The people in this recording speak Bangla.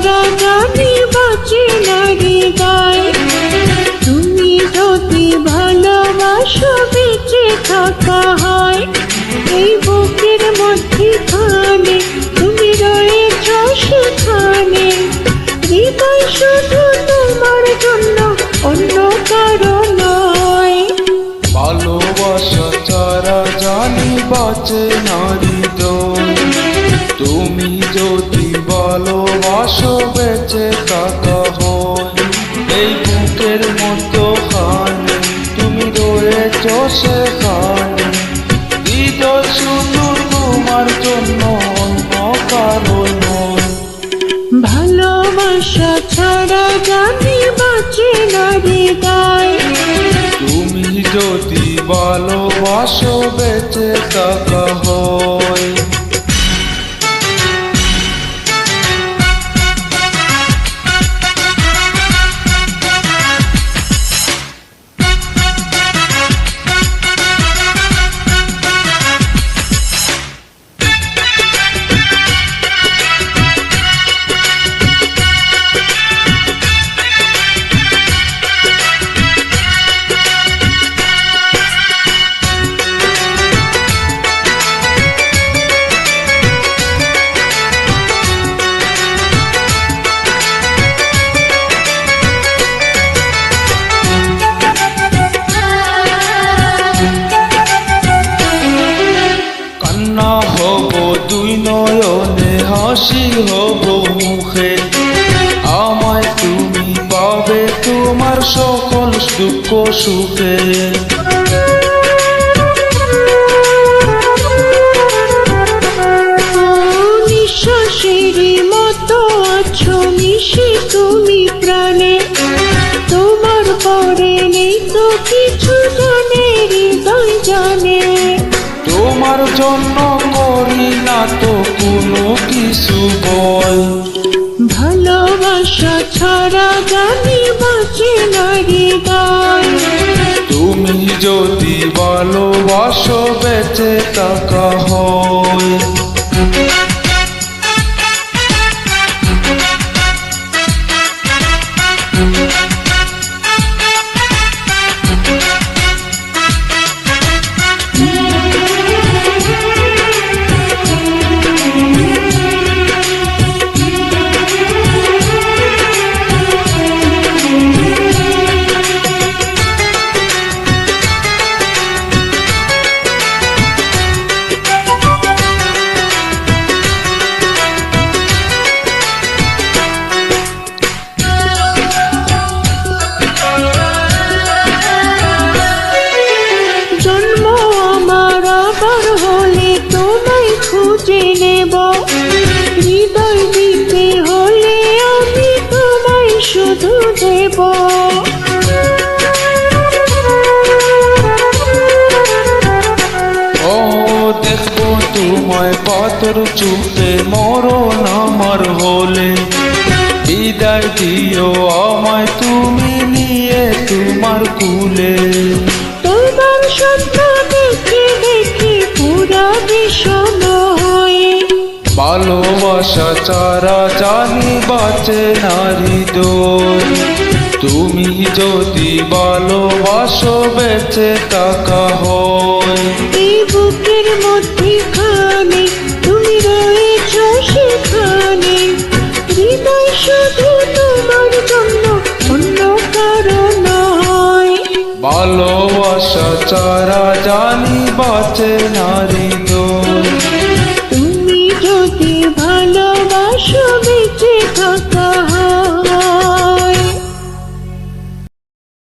ছাড়া জানি বাঁচে না হৃদয়। তুমি যদি ভালোবাসো বেঁচে থাকা হয়, এই বুকের মধ্যখানে তুমি রয়েছ সেখানে। হৃদয় শুধু তোমার জন্য, অন্য কারো নয়। ভালোবাসা ছাড়া জানি বাঁচে না হৃদয়। তুমি যদি ভালোবাসো বেঁচে থাকা হয়, এই বুকের মধ্যখানে তুমি রয়েছ সেখানে। হৃদয় শুধু তোমার জন্য, অন্য কারো নয়। ভালোবাসা ছাড়া জানি বাঁচে না হৃদয়। তুমি যদি ভালোবাসো বেঁচে থাকা হয়। কান্না হব দুই নয়নে, হাসি হব মুখে। আমায় তুমি পাবে তোমার সকল দুঃখ সুখে। নিঃশ্বাসের মতো আছো মিশে তুমি প্রাণে। তোমার পরে নেই তো কিছু, জানে হৃদয় জানে। তোমার জন্য করি না তো কোনো কিছু বল। ভালোবাসা ছাড়া জানি বাঁচে না হৃদয়। তুমি যদি ভালোবাসো বেঁচে থাকা হয়। হৃদয় দিতে হলে আমি তোমায় শুধু দেব। ও দেখবো তোমায় পাথর চুপে, মরণ আমার হলে। বিদায় দিও আমায় তুমি নিয়ে তোমার কুলে। তোমার স্বপ্ন দেখে দেখে পুরা বিষম হয়ে। ভালোবাসা ছাড়া জানি বাঁচে না হৃদয়। তুমি যদি ভালোবাসো বেঁচে থাকা হয়, এই বুকের মধ্যখানে তুমি রয়েছ সেখানে। হৃদয় শুধু তোমার জন্য, অন্য কারো নয়। ভালোবাসা ছাড়া জানি বাঁচে না হৃদয়।